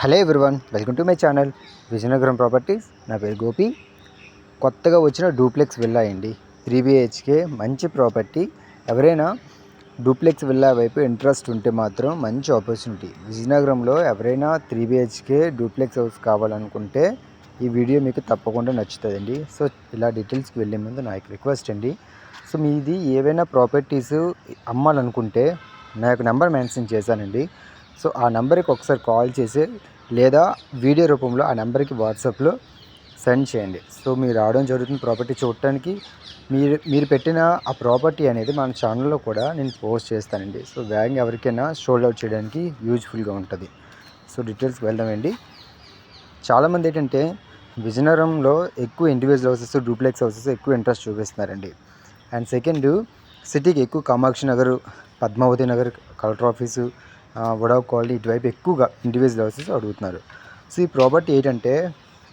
Hello everyone, welcome to my channel Vizianagaram properties. నా పేరు గోపి. కొత్తగా వచ్చిన డూప్లెక్స్ విల్లా అండి, 3 BHK మంచి ప్రాపర్టీ. ఎవరైనా డూప్లెక్స్ విల్లా వైపు ఇంట్రెస్ట్ ఉంటే మాత్రం మంచి ఆపర్చునిటీ. విజయనగరంలో ఎవరైనా 3 BHK డూప్లెక్స్ హౌస్ కావాలనుకుంటే ఈ వీడియో మీకు తప్పకుండా నచ్చుతుందండి. సో ఇలా డీటెయిల్స్కి వెళ్ళే ముందు నా యొక్క రిక్వెస్ట్ అండి, సో మీది ఏవైనా ప్రాపర్టీస్ అమ్మాలనుకుంటే నా యొక్క నెంబర్ మెన్షన్ చేశానండి. సో ఆ నెంబర్కి ఒకసారి కాల్ చేసి లేదా వీడియో రూపంలో ఆ నెంబర్కి వాట్సాప్లో సెండ్ చేయండి. సో మీరు రావడం జరుగుతుంది ప్రాపర్టీ చూడటానికి. మీరు పెట్టిన ఆ ప్రాపర్టీ అనేది మన ఛానల్లో కూడా నేను పోస్ట్ చేస్తానండి. సో వేగంగా ఎవరికైనా షోల్డ్ అవుట్ చేయడానికి యూజ్ఫుల్గా ఉంటుంది. సో డీటెయిల్స్కి వెళ్దామండి. చాలామంది ఏంటంటే విజయనగరంలో ఎక్కువ ఇండివిజువల్ హౌసెస్, డూప్లెక్స్ హౌసెస్ ఎక్కువ ఇంట్రెస్ట్ చూపిస్తున్నారండి. అండ్ సెకండ్, సిటీకి ఎక్కువ కామాక్షి నగర్, పద్మావతి నగర్, కలెక్టర్ ఆఫీసు, వడావ్ కాలనీ ఇటువైపు ఎక్కువగా ఇండివిజువల్ హౌసెస్ అడుగుతున్నారు. సో ఈ ప్రాపర్టీ ఏంటంటే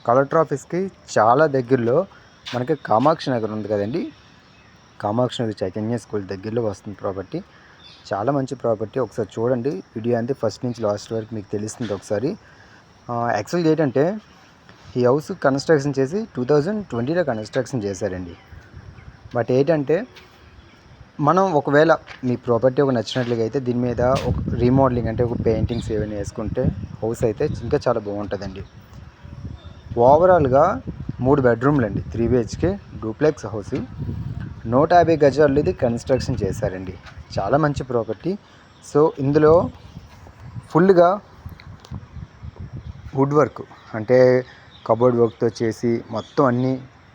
కలెక్టర్ ఆఫీస్కి చాలా దగ్గరలో మనకి కామాక్షి నగర్ ఉంది కదండి, కామాక్షి నగర్ చైతన్య స్కూల్ దగ్గరలో వస్తుంది ప్రాపర్టీ. చాలా మంచి ప్రాపర్టీ. ఒకసారి చూడండి వీడియో అంతే, ఫస్ట్ నుంచి లాస్ట్ వరకు మీకు తెలుస్తుంది ఒకసారి. యాక్చువల్గా ఏంటంటే ఈ హౌస్ కన్స్ట్రక్షన్ చేసి 2020లో కన్స్ట్రక్షన్ చేశారండి. బట్ ఏంటంటే మనం ఒకవేళ మీ ప్రాపర్టీ ఒక నచ్చినట్లుగా అయితే దీని మీద ఒక రీమోడలింగ్ అంటే ఒక పెయింటింగ్స్ ఏమైనా వేసుకుంటే హౌస్ అయితే ఇంకా చాలా బాగుంటుందండి. ఓవరాల్గా 3 బెడ్రూమ్లు అండి, 3 BHK డూప్లెక్స్ హౌస్. 150 గజాలు ఇది కన్స్ట్రక్షన్ చేశారండి. చాలా మంచి ప్రాపర్టీ. సో ఇందులో ఫుల్గా వుడ్ వర్క్ అంటే కబోర్డ్ వర్క్తో చేసి మొత్తం అన్నీ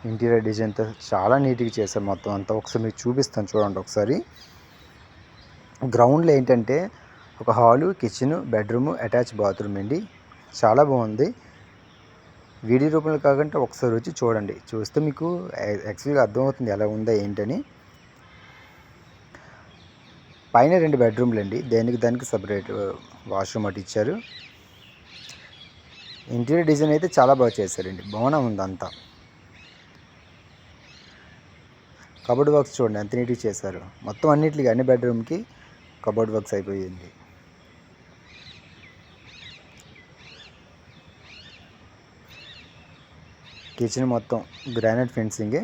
ఇంటీరియర్ డిజైన్తో చాలా నీట్గా చేశారు మొత్తం అంతా. ఒకసారి మీకు చూపిస్తాను చూడండి ఒకసారి. గ్రౌండ్లో ఏంటంటే ఒక hall, kitchen, bedroom, attach bathroom అండి. చాలా బాగుంది. వీడియో రూపంలో కాకుండా ఒకసారి వచ్చి చూడండి, చూస్తే మీకు యాక్చువల్గా అర్థమవుతుంది ఎలా ఉందా ఏంటని. పైన 2 బెడ్రూమ్లు అండి, దానికి సపరేట్ వాష్రూమ్ అటు ఇచ్చారు. ఇంటీరియర్ డిజైన్ అయితే చాలా బాగా చేశారండి, బాగానే ఉంది అంతా. కబోర్డ్ వర్క్స్ చూడండి ఎంత నీట్గా చేశారు. మొత్తం అన్నిటికీ అన్ని బెడ్రూమ్కి కబోర్డ్ వర్క్స్ అయిపోయింది. కిచెన్ మొత్తం గ్రానైట్ ఫెన్సింగే.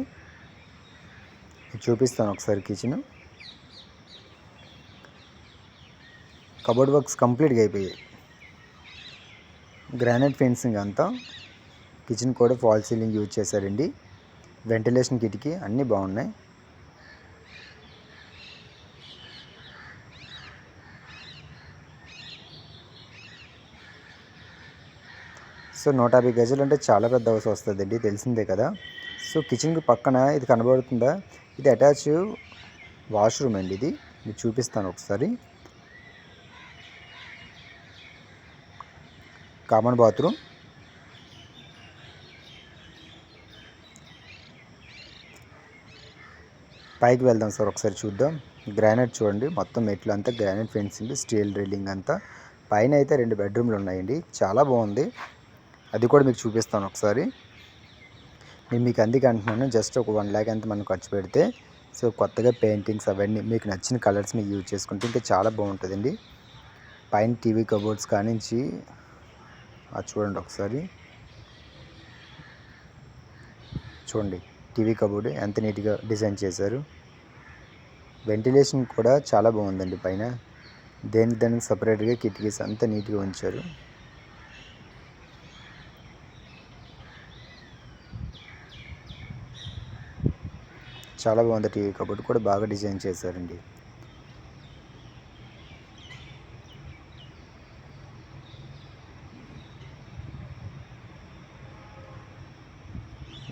చూపిస్తాను ఒకసారి కిచెన్. కబోర్డ్ వర్క్స్ కంప్లీట్గా అయిపోయాయి. గ్రానైట్ ఫెన్సింగ్ అంతా. కిచెన్ కూడా ఫాల్ సీలింగ్ యూజ్ చేశారండి. వెంటిలేషన్ కిటికీ అన్నీ బాగున్నాయి. సో 150 గజాలు అంటే చాలా పెద్ద హౌస్ వస్తుందండి, తెలిసిందే కదా. సో కిచెన్కి పక్కన ఇది కనబడుతుందా, ఇది అటాచ్ వాష్రూమ్ అండి. ఇది మీకు చూపిస్తాను ఒకసారి. Common bathroom. పైకి వెళ్దాం సార్, ఒకసారి చూద్దాం. గ్రానైట్ చూడండి మొత్తం, మెట్లు అంతా గ్రానైట్ ఫెన్సింగ్, స్టీల్ డ్రిల్లింగ్ అంతా. పైన అయితే 2 బెడ్రూమ్లు ఉన్నాయండి, చాలా బాగుంది. అది కూడా మీకు చూపిస్తాను ఒకసారి. నేను మీకు అందుకే అంటున్నాను, జస్ట్ ఒక 1 lakh అంతా మనం ఖర్చు పెడితే సో కొత్తగా పెయింటింగ్స్ అవన్నీ మీకు నచ్చిన కలర్స్ మీకు యూజ్ చేసుకుంటే ఇంకా చాలా బాగుంటుందండి. పైన టీవీ కబోర్డ్స్ కానించి అది చూడండి ఒకసారి. చూడండి టీవీ కబోర్డ్ ఎంత నీట్గా డిజైన్ చేశారు. వెంటిలేషన్ కూడా చాలా బాగుందండి. పైన దానికి సపరేట్గా కిటికీస్ అంతా నీట్గా ఉంచారు. చాలా బాగుంది. టీవీ కబోర్డ్ కూడా బాగా డిజైన్ చేశారండి.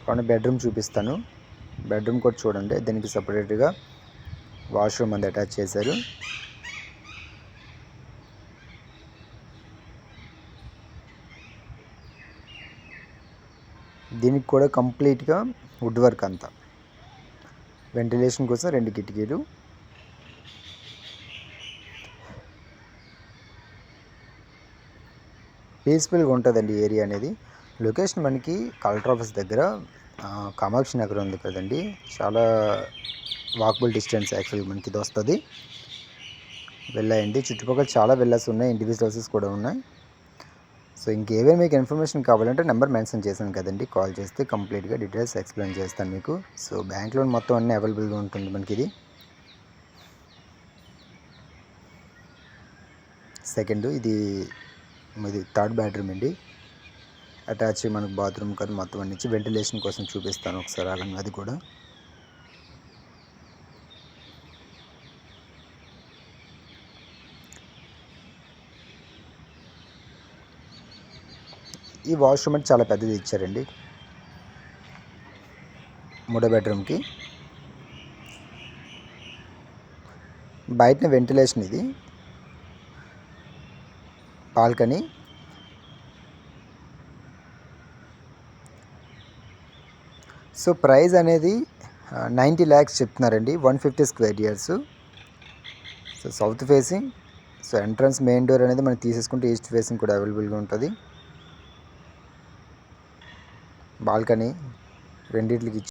కానీ బెడ్రూమ్ చూపిస్తాను. బెడ్రూమ్ కూడా చూడండి, దీనికి సపరేట్గా వాష్రూమ్ అంతా అటాచ్ చేశారు. దీనికి కూడా కంప్లీట్గా వుడ్ వర్క్ అంతా. వెంటిలేషన్ కోసం 2 కిటికీలు. పీస్ఫుల్గా ఉంటుందండి ఏరియా అనేది. లొకేషన్ మనకి కలెక్టర్ ఆఫీస్ దగ్గర కామాక్షి నగర్ ఉంది కదండి, చాలా వాకబుల్ డిస్టెన్స్ యాక్చువల్గా మనకి ఇది వస్తుంది. వెళ్ళాయండి చుట్టుపక్కల చాలా విల్లాస్ ఉన్నాయి, ఇండివిజువల్ హౌసెస్ కూడా ఉన్నాయి. సో ఇంకేమైనా మీకు ఇన్ఫర్మేషన్ కావాలంటే నెంబర్ మెన్షన్ చేశాను కదండి, కాల్ చేస్తే కంప్లీట్గా డీటెయిల్స్ ఎక్స్ప్లెయిన్ చేస్తాను మీకు. సో బ్యాంక్ లోన్ మొత్తం అన్నీ అవైలబుల్గా ఉంటుంది మనకి. ఇది సెకండ్, ఇది థర్డ్ బెడ్రూమ్ అండి. అటాచ్ మనకు బాత్రూమ్ కానీ మొత్తం అన్ని వెంటిలేషన్ కోసం చూపిస్తాను ఒకసారి, అలాగే అది కూడా. ఈ వాష్రూమ్ అంటే చాలా పెద్దది ఇచ్చారండి మూడో బెడ్రూమ్కి. బయటనే వెంటిలేషన్, ఇది బాల్కనీ. సో ప్రైస్ అనేది 90 lakhs చెప్తున్నారండి, 150 square yards. So south facing. So entrance main door అనేది మనం తీసేసుకుంటే ఈస్ట్ ఫేసింగ్ కూడా అవైలబుల్గా ఉంటుంది. బాల్కనీ రెండింటికి